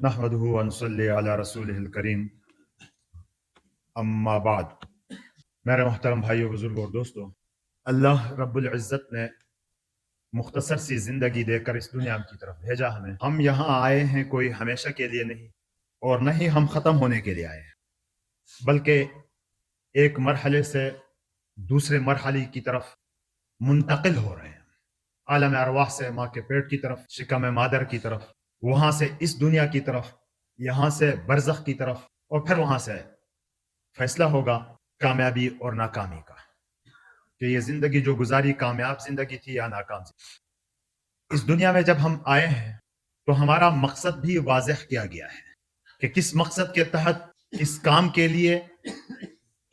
نحمده ونصلی علی رسولہ الکریم اما بعد۔ میرے محترم بھائیو، بزرگوں اور دوستو، اللہ رب العزت نے مختصر سی زندگی دے کر اس دنیا کی طرف بھیجا ہمیں۔ ہم یہاں آئے ہیں کوئی ہمیشہ کے لیے نہیں، اور نہ ہی ہم ختم ہونے کے لیے آئے ہیں، بلکہ ایک مرحلے سے دوسرے مرحلے کی طرف منتقل ہو رہے ہیں، عالم ارواح سے ماں کے پیٹ کی طرف، شکم مادر کی طرف، وہاں سے اس دنیا کی طرف، یہاں سے برزخ کی طرف، اور پھر وہاں سے فیصلہ ہوگا کامیابی اور ناکامی کا، کہ یہ زندگی جو گزاری کامیاب زندگی تھی یا ناکام زندگی۔ اس دنیا میں جب ہم آئے ہیں تو ہمارا مقصد بھی واضح کیا گیا ہے کہ کس مقصد کے تحت، کس کام کے لیے،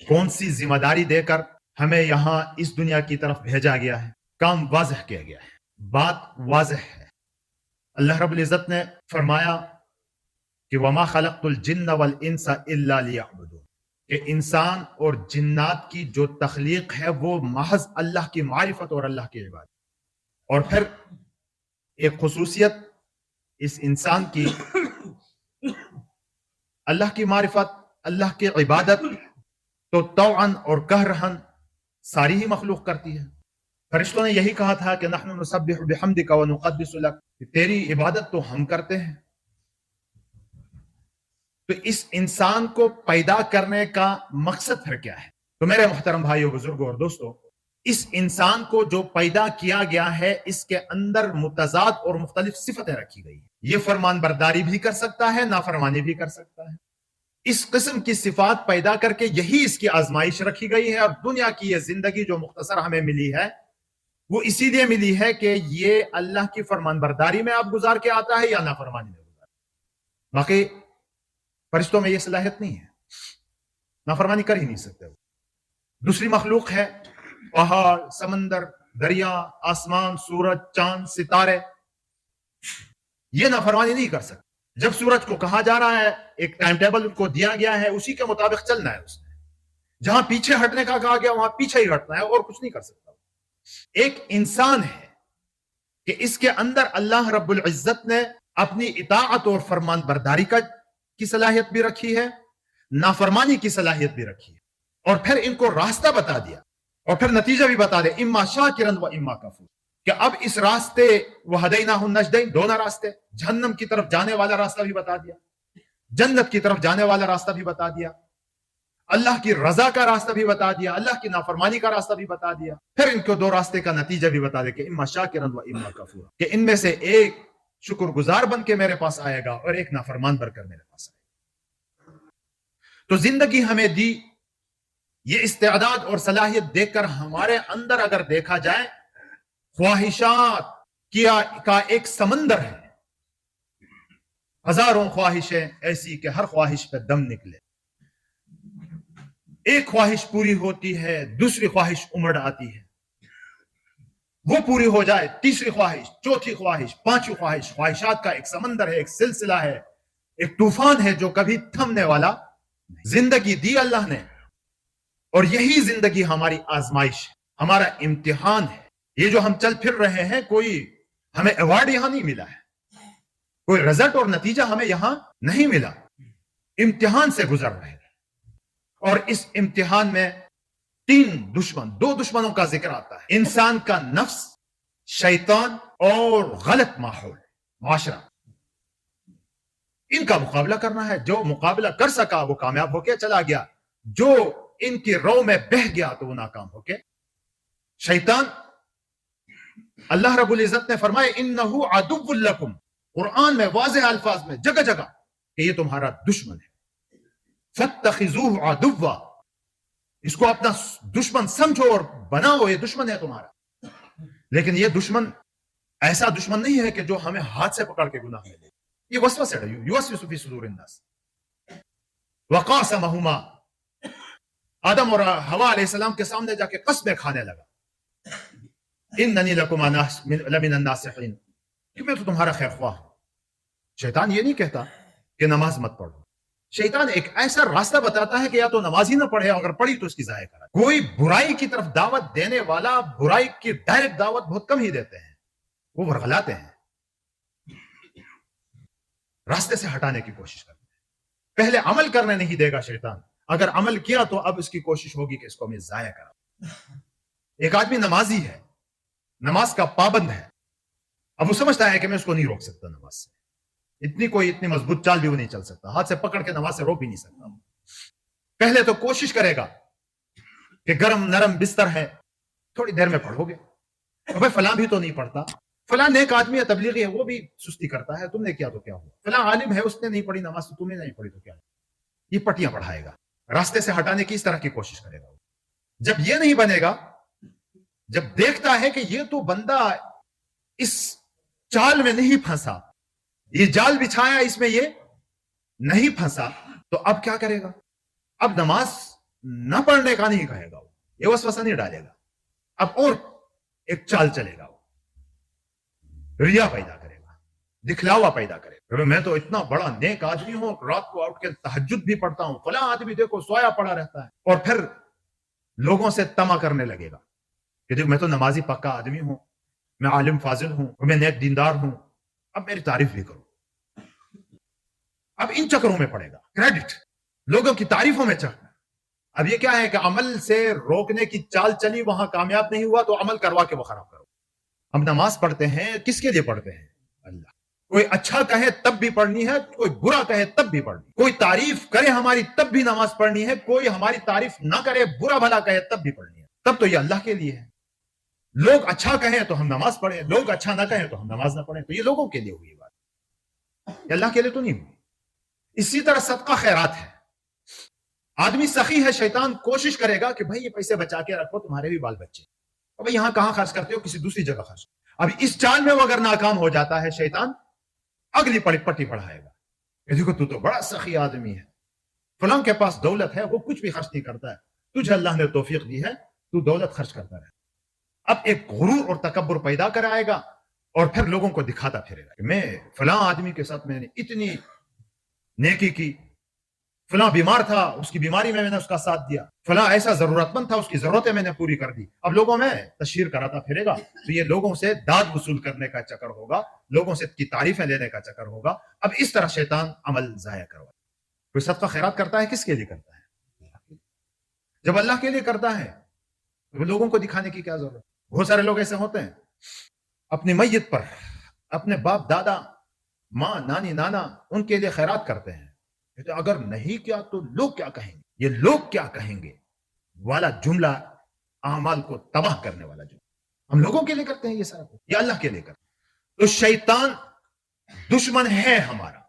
کون سی ذمہ داری دے کر ہمیں یہاں اس دنیا کی طرف بھیجا گیا ہے۔ کام واضح کیا گیا ہے، بات واضح ہے۔ اللہ رب العزت نے فرمایا کہ وما خلقت الجن والانس الا لیعبدون، کہ انسان اور جنات کی جو تخلیق ہے وہ محض اللہ کی معرفت اور اللہ کی عبادت۔ اور پھر ایک خصوصیت اس انسان کی، اللہ کی معرفت، اللہ کی عبادت تو طوعاً اور قہرہن ساری ہی مخلوق کرتی ہے۔ فرشتوں نے یہی کہا تھا کہ نحن نسبح بحمدک ونقدس لک، کہ تیری عبادت تو ہم کرتے ہیں۔ تو اس انسان کو پیدا کرنے کا مقصد پھر کیا ہے؟ تو میرے محترم بھائیو، بزرگوں اور دوستو، اس انسان کو جو پیدا کیا گیا ہے اس کے اندر متضاد اور مختلف صفتیں رکھی گئی ہیں۔ یہ فرمان برداری بھی کر سکتا ہے، نافرمانی بھی کر سکتا ہے۔ اس قسم کی صفات پیدا کر کے یہی اس کی آزمائش رکھی گئی ہے، اور دنیا کی یہ زندگی جو مختصر ہمیں ملی ہے وہ اسی لیے ملی ہے کہ یہ اللہ کی فرمان برداری میں آپ گزار کے آتا ہے یا نافرمانی میں گزار۔ باقی فرشتوں میں یہ صلاحیت نہیں ہے، نافرمانی کر ہی نہیں سکتے وہ۔ دوسری مخلوق ہے، پہاڑ، سمندر، دریا، آسمان، سورج، چاند، ستارے، یہ نافرمانی نہیں کر سکتے۔ جب سورج کو کہا جا رہا ہے، ایک ٹائم ٹیبل کو دیا گیا ہے، اسی کے مطابق چلنا ہے اس نے۔ جہاں پیچھے ہٹنے کا کہا گیا وہاں پیچھے ہی ہٹنا ہے، اور کچھ نہیں کر سکتا۔ ایک انسان ہے کہ اس کے اندر اللہ رب العزت نے اپنی اطاعت اور فرمان برداری کی صلاحیت بھی رکھی ہے، نافرمانی کی صلاحیت بھی رکھی ہے، اور پھر ان کو راستہ بتا دیا، اور پھر نتیجہ بھی بتا دے، اما شاکرا و اما کفور، کہ اب اس راستے وہدیناہ النجدین، دونوں راستے، جہنم کی طرف جانے والا راستہ بھی بتا دیا، جنت کی طرف جانے والا راستہ بھی بتا دیا، اللہ کی رضا کا راستہ بھی بتا دیا، اللہ کی نافرمانی کا راستہ بھی بتا دیا، پھر ان کو دو راستے کا نتیجہ بھی بتا دے کہ اما شاکرا و اما کفور، کہ ان میں سے ایک شکر گزار بن کے میرے پاس آئے گا اور ایک نافرمان بن کر میرے پاس آئے گا۔ تو زندگی ہمیں دی یہ استعداد اور صلاحیت دیکھ کر ہمارے اندر اگر دیکھا جائے، خواہشات کا ایک سمندر ہے، ہزاروں خواہشیں ایسی کہ ہر خواہش پہ دم نکلے۔ ایک خواہش پوری ہوتی ہے، دوسری خواہش امڑ آتی ہے، وہ پوری ہو جائے، تیسری خواہش، چوتھی خواہش، پانچویں خواہش۔ خواہشات کا ایک سمندر ہے، ایک سلسلہ ہے، ایک طوفان ہے جو کبھی تھمنے والا۔ زندگی دی اللہ نے، اور یہی زندگی ہماری آزمائش ہے، ہمارا امتحان ہے۔ یہ جو ہم چل پھر رہے ہیں، کوئی ہمیں ایوارڈ یہاں نہیں ملا ہے، کوئی رزلٹ اور نتیجہ ہمیں یہاں نہیں ملا، امتحان سے گزر رہے ہیں۔ اور اس امتحان میں دو دشمنوں کا ذکر آتا ہے، انسان کا نفس، شیطان، اور غلط ماحول، معاشرہ۔ ان کا مقابلہ کرنا ہے۔ جو مقابلہ کر سکا وہ کامیاب ہو کے چلا گیا، جو ان کی رو میں بہ گیا تو وہ ناکام ہو کے۔ شیطان، اللہ رب العزت نے فرمایا انہو عدو لکم، قرآن میں واضح الفاظ میں جگہ جگہ کہ یہ تمہارا دشمن ہے۔ فاتخذوہ عدوا، اس کو اپنا دشمن سمجھو اور بناؤ، یہ دشمن ہے تمہارا۔ لیکن یہ دشمن ایسا دشمن نہیں ہے کہ جو ہمیں ہاتھ سے پکڑ کے گناہ میں لے، یہ وسوسہ ہے، یوسوس فی صدور الناس۔ وقاسمہما، آدم اور حوا علیہ السلام کے سامنے جا کے قسمیں کھانے لگا، اننی لکما لمن الناصحین، کہ میں تو تمہارا خیر خواہ ہوں۔ شیطان یہ نہیں کہتا کہ نماز مت پڑھو، شیطان ایک ایسا راستہ بتاتا ہے کہ یا تو نماز ہی نہ پڑھے، اگر پڑھی تو اس کی ضائع کرا۔ کوئی برائی کی طرف دعوت دینے والا برائی کی ڈائریکٹ دعوت بہت کم ہی دیتے ہیں، وہ ورغلاتے ہیں۔ راستے سے ہٹانے کی کوشش کرتے ہیں. پہلے عمل کرنے نہیں دے گا شیطان. اگر عمل کیا تو اب اس کی کوشش ہوگی کہ اس کو میں ضائع کروں. ایک آدمی نمازی ہے, نماز کا پابند ہے, اب وہ سمجھتا ہے کہ میں اس کو نہیں روک سکتا نماز سے. اتنی مضبوط چال بھی وہ نہیں چل سکتا, ہاتھ سے پکڑ کے نماز سے روک بھی نہیں سکتا. پہلے تو کوشش کرے گا کہ گرم نرم بستر ہے, تھوڑی دیر میں پڑھو گے. بھائی فلاں بھی تو نہیں پڑھتا, فلاں نیک آدمی ہے, تبلیغی ہے, وہ بھی سستی کرتا ہے, تم نے کیا تو کیا ہوا. فلاں عالم ہے, اس نے نہیں پڑھی نماز تو تم نے نہیں پڑھی تو کیا ہوا. یہ پٹیاں پڑھائے گا, راستے سے ہٹانے کی اس طرح کی کوشش کرے گا. جب یہ نہیں بنے گا, جب دیکھتا ہے کہ یہ تو بندہ اس چال میں نہیں پھنسا, یہ جال بچھایا اس میں یہ نہیں پھنسا, تو اب کیا کرے گا؟ اب نماز نہ پڑھنے کا نہیں کہے گا, یہ وسوسہ نہیں ڈالے گا. اب اور ایک چال چلے گا, ریا پیدا کرے گا, دکھلاوا پیدا کرے گا. میں تو اتنا بڑا نیک آدمی ہوں, رات کو اٹھ کے تہجد بھی پڑھتا ہوں, فلاں آدمی دیکھو سویا پڑا رہتا ہے. اور پھر لوگوں سے طمع کرنے لگے گا کہ دیکھو میں تو نمازی پکا آدمی ہوں, میں عالم فاضل ہوں, میں نیک دیندار ہوں, اب میری تعریف بھی کرو. اب ان چکروں میں پڑے گا, کریڈٹ, لوگوں کی تعریفوں میں چڑھنا. اب یہ کیا ہے کہ عمل سے روکنے کی چال چلی, وہاں کامیاب نہیں ہوا تو عمل کروا کے وہ خراب کرو. ہم نماز پڑھتے ہیں, کس کے لیے پڑھتے ہیں؟ اللہ. کوئی اچھا کہے تب بھی پڑھنی ہے, کوئی برا کہے تب بھی پڑھنی, کوئی تعریف کرے ہماری تب بھی نماز پڑھنی ہے, کوئی ہماری تعریف نہ کرے, برا بھلا کہے تب بھی پڑھنی ہے. تب تو یہ اللہ کے لیے ہے. لوگ اچھا کہیں تو ہم نماز پڑھیں, لوگ اچھا نہ کہیں تو ہم نماز نہ پڑھیں. تو یہ لوگوں کے لیے ہوئی بات, یہ اللہ کے لیے تو نہیں ہوئی. اسی طرح صدقہ خیرات ہے. آدمی سخی ہے, شیطان کوشش کرے گا کہ بھائی یہ پیسے بچا کے رکھو, تمہارے بھی بال بچے, اب یہاں کہاں خرچ کرتے ہو, کسی دوسری جگہ خرچ. اب اس چال میں وہ اگر ناکام ہو جاتا ہے, شیطان اگلی پٹی پڑھائے گا. دیکھو تو تو بڑا سخی آدمی ہے, فلاں کے پاس دولت ہے, وہ کچھ بھی خرچ نہیں کرتا ہے, تجھے اللہ نے توفیق دی ہے, تو دولت خرچ کرتا رہے. اب ایک غرور اور تکبر پیدا کرائے گا, اور پھر لوگوں کو دکھاتا پھرے گا کہ میں فلاں آدمی کے ساتھ میں نے اتنی نیکی کی, فلاں بیمار تھا, اس کی بیماری میں نے اس کا ساتھ دیا, فلاں ایسا ضرورت مند تھا, اس کی ضرورتیں میں نے پوری کر دی. اب لوگوں میں تشہیر کراتا پھرے گا, تو یہ لوگوں سے داد وصول کرنے کا چکر ہوگا, لوگوں سے کی تعریفیں لینے کا چکر ہوگا. اب اس طرح شیطان عمل ضائع کروا. کوئی صدقہ خیرات کرتا ہے, کس کے لیے کرتا ہے؟ جب اللہ کے لیے کرتا ہے تو لوگوں کو دکھانے کی کیا ضرورت. بہت سارے لوگ ایسے ہوتے ہیں, اپنی میت پر اپنے باپ دادا ماں نانی نانا ان کے لیے خیرات کرتے ہیں. اگر نہیں کیا تو لوگ کیا کہیں گے, یہ لوگ کیا کہیں گے والا جملہ اعمال کو تباہ کرنے والا جملہ. ہم لوگوں کے لیے کرتے ہیں یہ سارا, یہ اللہ کے لیے کرتے ہیں. تو شیطان دشمن ہے ہمارا,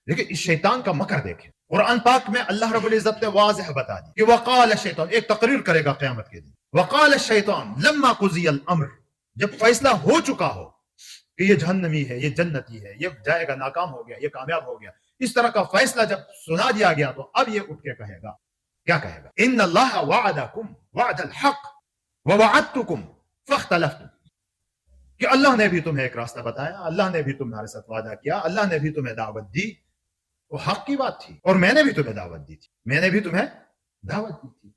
لیکن اس شیطان کا مکر دیکھیں. قرآن پاک میں اللہ رب العزت نے واضح بتا دی کہ وقال الشیطان, ایک تقریر کرے گا قیامت کے دن, وقال الشیطان لما قضی الامر, جب فیصلہ ہو چکا ہو کہ یہ جہنمی ہے, یہ جنتی ہے, یہ جائے گا, ناکام ہو گیا, یہ کامیاب ہو گیا, اس طرح کا فیصلہ جب سنا دیا گیا, تو اب یہ اٹھ کے کہے گا, کیا کہے گا؟ ان اللہ وعدکم وعد الحق ووعدتکم فاختلفتم, کہ اللہ نے بھی تمہیں ایک راستہ بتایا, اللہ نے بھی تمہارے ساتھ وعدہ کیا, اللہ نے بھی تمہیں دعوت دی, وہ حق کی بات تھی, اور میں نے بھی تمہیں دعوت دی تھی, میں نے بھی تمہیں دعوت دی تھی,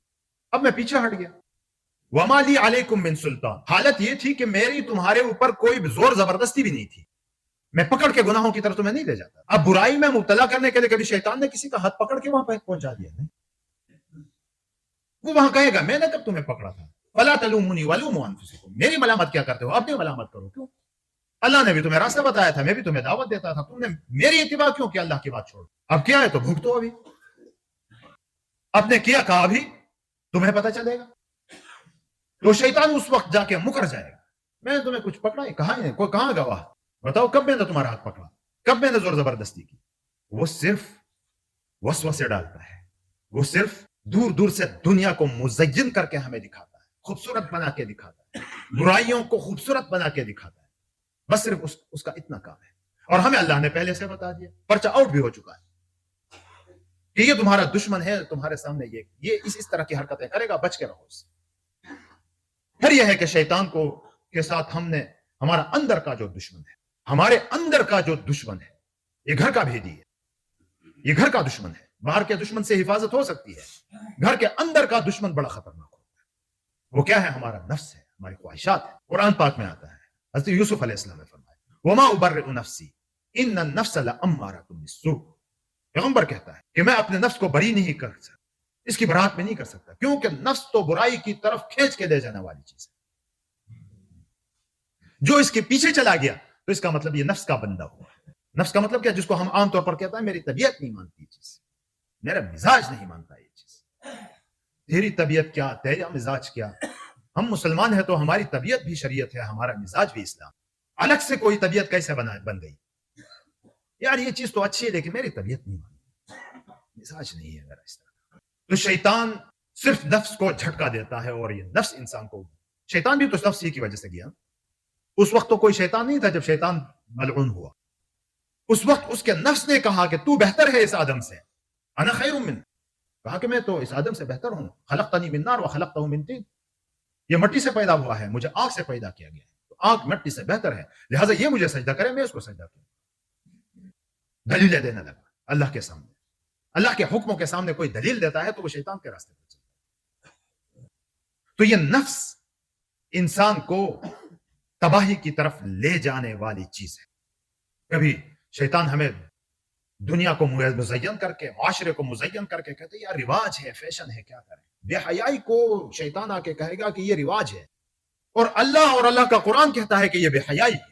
اب میں پیچھے ہٹ گیا. وما لی علیکم من سلطان, حالت یہ تھی کہ میری تمہارے اوپر کوئی زور زبردستی بھی نہیں تھی, میں پکڑ کے گناہوں کی طرف تمہیں نہیں لے جاتا. اب برائی میں مبتلا کرنے کے لیے کبھی شیطان نے کسی کا ہاتھ پکڑ کے وہاں پہ پہنچا دیا نہیں, وہ وہاں کہے گا میں نے کب تمہیں پکڑا تھا, فلا تلومونی ولوموا انفسکم, میری ملامت کیا کرتے ہو, اپنی ملامت کرو. کیوں؟ اللہ نے بھی تمہیں راستہ بتایا تھا, میں بھی تمہیں دعوت دیتا تھا, تم نے میری اتباع کیوں کیا, اللہ کی بات چھوڑ. اب کیا ہے تو بھگتو, ابھی آپ نے کیا کہا, ابھی تمہیں پتہ چلے گا. تو شیطان اس وقت جا کے مکر جائے گا, میں نے تمہیں کچھ پکڑا ہی کہاں ہے, کوئی کہاں گواہ, بتاؤ کب میں نے تمہارا ہاتھ پکڑا, کب میں نے زور زبردستی کی. وہ صرف وسوسے ڈالتا ہے, وہ صرف دور دور سے دنیا کو مزین کر کے ہمیں دکھاتا ہے, خوبصورت بنا کے دکھاتا ہے, برائیوں کو خوبصورت بنا کے دکھاتا ہے. بس صرف اس کا اتنا کام ہے. اور ہمیں اللہ نے پہلے سے بتا دیا, پرچہ آؤٹ بھی ہو چکا ہے کہ یہ تمہارا دشمن ہے, تمہارے سامنے یہ اس طرح کی حرکتیں کرے گا, بچ کے رہو اس سے. پھر یہ ہے کہ شیطان کو کے ساتھ ہم نے ہمارا اندر کا جو دشمن ہے, ہمارے اندر کا جو دشمن ہے, یہ گھر کا بھیدی ہے, یہ گھر کا دشمن ہے. باہر کے دشمن سے حفاظت ہو سکتی ہے, گھر کے اندر کا دشمن بڑا خطرناک ہوتا ہے. وہ کیا ہے؟ ہمارا نفس ہے, ہماری خواہشات ہے. قرآن پاک میں آتا ہے, حضرت یوسف علیہ السلام نے فرمایا وما ابرئ نفسی ان النفس لامارۃ بالسوء، پیغمبر کہتا ہے کہ میں اپنے نفس کو بری نہیں کر سکتا، اس کی برات میں نہیں کر سکتا، کیونکہ نفس تو برائی کی طرف کھینچ کے لے جانے والی چیز ہے۔ جو اس کے پیچھے چلا گیا تو اس کا مطلب یہ نفس کا بندہ ہوا۔ نفس کا مطلب کیا؟ جس کو ہم عام طور پر کہتا ہے میری طبیعت نہیں مانتی یہ چیز، میرا مزاج نہیں مانتا یہ چیز۔ تیری طبیعت کیا، تیرا مزاج کیا؟ ہم مسلمان ہیں تو ہماری طبیعت بھی شریعت ہے، ہمارا مزاج بھی اسلام۔ الگ سے کوئی طبیعت کیسے بن گئی؟ یار یہ چیز تو اچھی ہے لیکن میری طبیعت نہیں مانتی، مزاج نہیں ہے میرا اس طرح۔ تو شیطان صرف نفس کو جھٹکا دیتا ہے، اور یہ نفس انسان کو، شیطان بھی تو نفس ہی کی وجہ سے گیا۔ اس وقت تو کوئی شیطان نہیں تھا جب شیطان ملعون ہوا، اس وقت اس کے نفس نے کہا کہ تو بہتر ہے اس آدم سے، انا خیر من، کہا کہ میں تو اس آدم سے بہتر ہوں، خلقتنی من نار وخلقتہ من طین، یہ مٹی سے پیدا ہوا ہے، مجھے آگ سے پیدا کیا گیا ہے، تو آگ مٹی سے بہتر ہے، لہٰذا یہ مجھے سجدہ کرے، میں اس کو سجدہ کروں۔ دلیلیں دینے لگا اللہ کے سامنے، اللہ کے حکموں کے سامنے کوئی دلیل دیتا ہے تو وہ شیطان کے راستے پر چلتا ہے۔ تو یہ نفس انسان کو تباہی کی طرف لے جانے والی چیز ہے۔ کبھی شیطان ہمیں دنیا کو مزین کر کے، معاشرے کو مزین کر کے کہتے ہیں یار رواج ہے، فیشن ہے، کیا کریں؟ بے حیائی کو شیطان آ کے کہے گا کہ یہ رواج ہے، اور اللہ کا قرآن کہتا ہے کہ یہ بے حیائی ہے،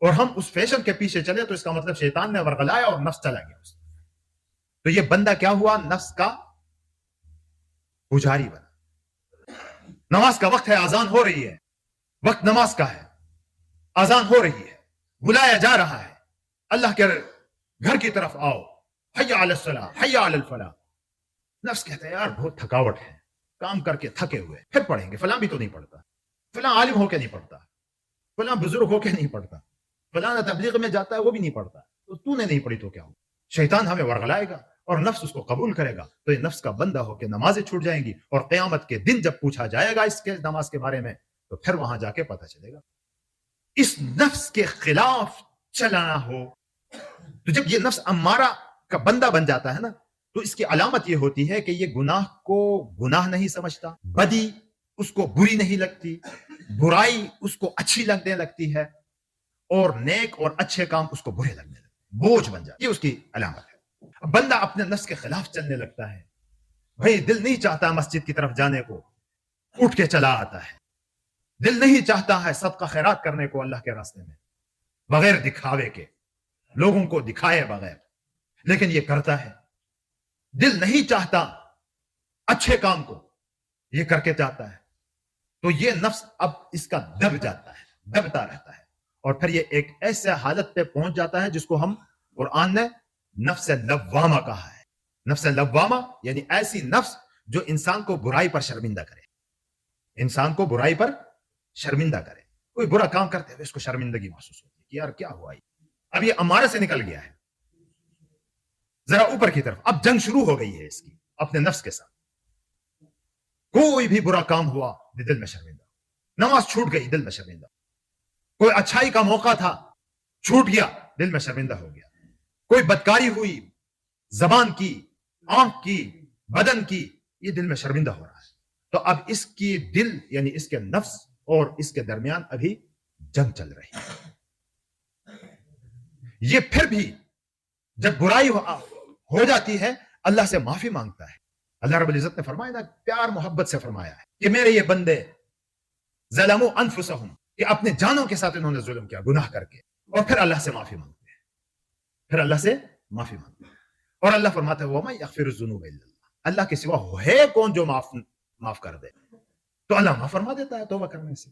اور ہم اس فیشن کے پیچھے چلے تو اس کا مطلب شیطان نے ورغلایا اور نفس چلا گیا اس۔ تو یہ بندہ کیا ہوا؟ نفس کا پجاری بنا۔ نماز کا وقت ہے، اذان ہو رہی ہے، وقت نماز کا ہے، اذان ہو رہی ہے، بلایا جا رہا ہے اللہ کے گھر کی طرف آؤ، حی علی الصلاۃ حی علی الفلاح۔ نفس کہتا ہے یار بہت تھکاوٹ ہے، کام کر کے تھکے ہوئے، پھر پڑھیں گے، فلاں بھی تو نہیں پڑھتا، فلاں عالم ہو کے نہیں پڑھتا، فلاں بزرگ ہو کے نہیں پڑھتا، فلاں تبلیغ میں جاتا ہے وہ بھی نہیں پڑھتا، تو نے نہیں پڑھی تو کیا ہو؟ شیطان ہمیں ورغلائے گا اور نفس اس کو قبول کرے گا، تو یہ نفس کا بندہ ہو کے نمازیں چھوٹ جائیں گی، اور قیامت کے دن جب پوچھا جائے گا اس کے نماز کے بارے میں تو پھر وہاں جا کے پتہ چلے گا۔ اس نفس کے خلاف چلنا ہو تو جب یہ نفس امارہ کا بندہ بن جاتا ہے نا، تو اس کی علامت یہ ہوتی ہے کہ یہ گناہ کو گناہ نہیں سمجھتا، بدی اس کو بری نہیں لگتی، برائی اس کو اچھی لگنے لگتی ہے، اور نیک اور اچھے کام اس کو برے لگنے لگتے، بوجھ بن جاتے، یہ اس کی علامت ہے۔ بندہ اپنے نفس کے خلاف چلنے لگتا ہے، بھائی دل نہیں چاہتا مسجد کی طرف جانے کو، اٹھ کے چلا آتا ہے، دل نہیں چاہتا ہے صدقہ خیرات کرنے کو اللہ کے راستے میں بغیر دکھاوے کے، لوگوں کو دکھائے بغیر، لیکن یہ کرتا ہے۔ دل نہیں چاہتا اچھے کام کو، یہ کر کے جاتا ہے، تو یہ نفس اب اس کا دب جاتا ہے، دبتا رہتا ہے، اور پھر یہ ایک ایسے حالت پہ پہنچ جاتا ہے جس کو ہم قرآن نے نفس لوامہ کہا ہے۔ نفس لوامہ یعنی ایسی نفس جو انسان کو برائی پر شرمندہ کرے، انسان کو برائی پر شرمندہ کرے۔ کوئی برا کام کرتے ہوئے اس کو شرمندگی محسوس ہوتی ہے کہ یار کیا ہوا، اب یہ امارے سے نکل گیا ہے ذرا اوپر کی طرف، اب جنگ شروع ہو گئی ہے اس کی اپنے نفس کے ساتھ۔ کوئی بھی برا کام ہوا دل میں شرمندہ، نماز چھوٹ گئی دل میں شرمندہ، کوئی اچھائی کا موقع تھا چھوٹ گیا دل میں شرمندہ ہو گیا، کوئی بدکاری ہوئی زبان کی، آنکھ کی، بدن کی، یہ دل میں شرمندہ ہو رہا ہے۔ تو اب اس کی دل یعنی اس کے نفس اور اس کے درمیان ابھی جنگ چل رہی ہے۔ یہ پھر بھی جب برائی ہو جاتی ہے اللہ سے معافی مانگتا ہے۔ اللہ رب العزت نے فرمایا نا، پیار محبت سے فرمایا ہے کہ میرے یہ بندے ظلموا انفسہم، کہ اپنے جانوں کے ساتھ انہوں نے ظلم کیا گناہ کر کے، اور پھر اللہ سے معافی مانگتے ہیں، پھر اللہ سے معافی مانگتے ہیں، اور اللہ فرماتا ہے وَمَن يَغْفِرُ الذُّنُوبَ إِلَّا اللَّهُ، اللہ کے سوا ہے کون جو معاف کر دے؟ تو اللہ معاف فرما دیتا ہے توبہ کرنے سے۔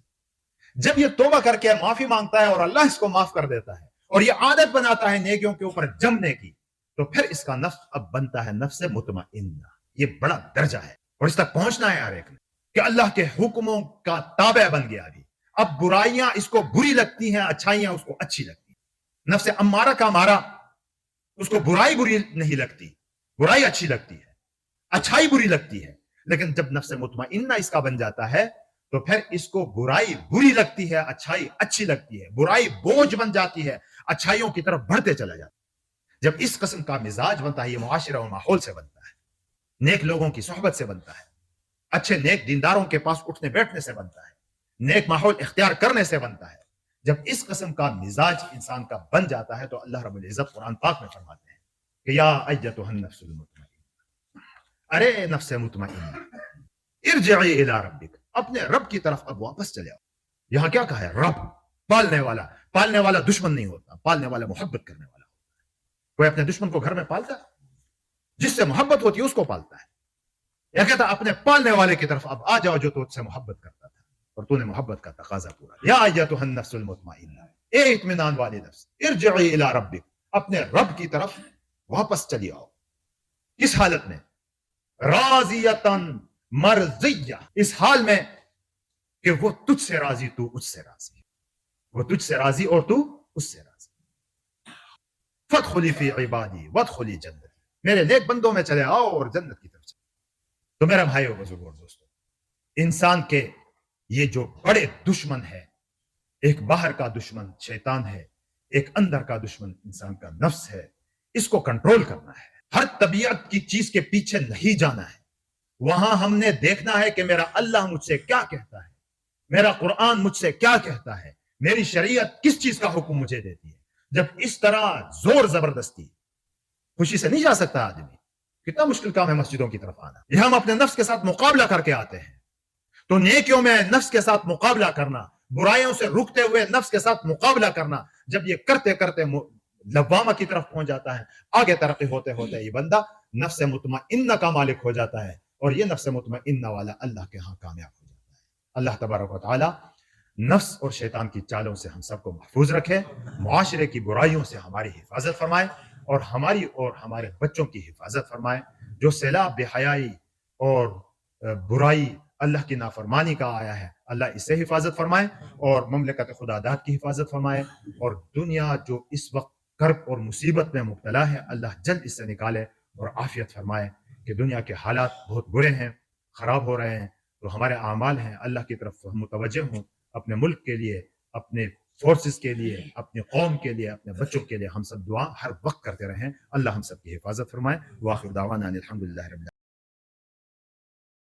جب یہ توبہ کر کے معافی مانگتا ہے اور اللہ اس کو معاف کر دیتا ہے اور یہ عادت بناتا ہے نیکیوں کے اوپر جمنے کی، تو پھر اس کا نفس اب بنتا ہے نفس مطمئنہ۔ یہ بڑا درجہ ہے اور اس تک پہنچنا ہے ہر ایک نے کہ اللہ کے حکموں کا تابع بن گیا۔ اب برائیاں اس کو بری لگتی ہیں، اچھائیاں اس کو اچھی لگتی ہیں۔ نفس امارہ کا مارا اس کو برائی بری نہیں لگتی، برائی اچھی لگتی ہے، اچھائی بری لگتی ہے، لیکن جب نفس مطمئنہ اس کا بن جاتا ہے تو پھر اس کو برائی بری لگتی ہے، اچھائی اچھی لگتی ہے، برائی بوجھ بن جاتی ہے، اچھائیوں کی طرف بڑھتے چلا جاتا ہے۔ جب اس قسم کا مزاج بنتا ہے، یہ معاشرہ اور ماحول سے بنتا ہے، نیک لوگوں کی صحبت سے بنتا ہے، اچھے نیک دینداروں کے پاس اٹھنے بیٹھنے سے بنتا ہے، نیک ماحول اختیار کرنے سے بنتا ہے۔ جب اس قسم کا مزاج انسان کا بن جاتا ہے تو اللہ رب العزت قرآن پاک میں فرماتے ہیں کہ یا ایتھا النفس المطمئنہ، ارے نفس مطمئنہ ارجعی الی ربک، اپنے رب کی طرف اب واپس چلے آؤ۔ یہاں کیا کہا ہے؟ رب، پالنے والا دشمن نہیں ہوتا، پالنے والا محبت کرنے والا ہوتا ہے۔ کوئی اپنے دشمن کو گھر میں پالتا ہے؟ جس سے محبت ہوتی ہے اس کو پالتا ہے۔ یا کہتا اپنے پالنے والے کی طرف اب آ جاؤ جو تو سے محبت کرتا تھا اور تو نے محبت کا تقاضا پورا۔ یا ایتھا النفس المطمئنہ، اے اطمینان والی نفس، ارجعی الی ربک، اپنے رب کی طرف واپس چلی آؤ۔ کس حالت میں؟ راضیتاً مرضیہ، اس حال میں کہ وہ تجھ سے راضی، تو اس سے راضی، وہ تجھ سے راضی اور تو اس سے راضی۔ فادخلی فی عبادی وادخلی جنتی، میرے نیک بندوں میں چلے آؤ اور جنت کی طرف چلے۔ تو میرا بھائیو بزرگوں اور دوستو، انسان کے یہ جو بڑے دشمن ہے، ایک باہر کا دشمن شیطان ہے، ایک اندر کا دشمن انسان کا نفس ہے، اس کو کنٹرول کرنا ہے۔ ہر طبیعت کی چیز کے پیچھے نہیں جانا ہے، وہاں ہم نے دیکھنا ہے کہ میرا اللہ مجھ سے کیا کہتا ہے، میرا قرآن مجھ سے کیا کہتا ہے، میری شریعت کس چیز کا حکم مجھے دیتی ہے۔ جب اس طرح زور زبردستی، خوشی سے نہیں جا سکتا آدمی، کتنا مشکل کام ہے مسجدوں کی طرف آنا۔ یہ ہم اپنے نفس کے ساتھ مقابلہ کر کے آتے ہیں، تو نیکیوں میں نفس کے ساتھ مقابلہ کرنا، برائیوں سے رکتے ہوئے نفس کے ساتھ مقابلہ کرنا، جب یہ کرتے کرتے لوامہ کی طرف پہنچ جاتا ہے، آگے ترقی ہوتے ہوتے یہ بندہ نفس مطمئنہ کا مالک ہو جاتا ہے، اور یہ نفس مطمئنہ والا اللہ کے ہاں کامیاب ہو جاتا ہے۔ اللہ تبارک و تعالی نفس اور شیطان کی چالوں سے ہم سب کو محفوظ رکھے، معاشرے کی برائیوں سے ہماری حفاظت فرمائے، اور ہماری اور ہمارے بچوں کی حفاظت فرمائے۔ جو سیلاب بے حیائی اور برائی اللہ کی نافرمانی کا آیا ہے، اللہ اس سے حفاظت فرمائے، اور مملکت خدا داد کی حفاظت فرمائے، اور دنیا جو اس وقت کرب اور مصیبت میں مبتلا ہے، اللہ جلد اس سے نکالے اور عافیت فرمائے، کہ دنیا کے حالات بہت برے ہیں، خراب ہو رہے ہیں، تو ہمارے اعمال ہیں اللہ کی طرف متوجہ ہوں، اپنے ملک کے لیے، اپنے فورسز کے لیے، اپنے قوم کے لیے، اپنے بچوں کے لیے ہم سب دعا ہر وقت کرتے رہیں۔ اللہ ہم سب کی حفاظت فرمائے۔ وآخر دعوانا ان الحمد للہ رب العالمین۔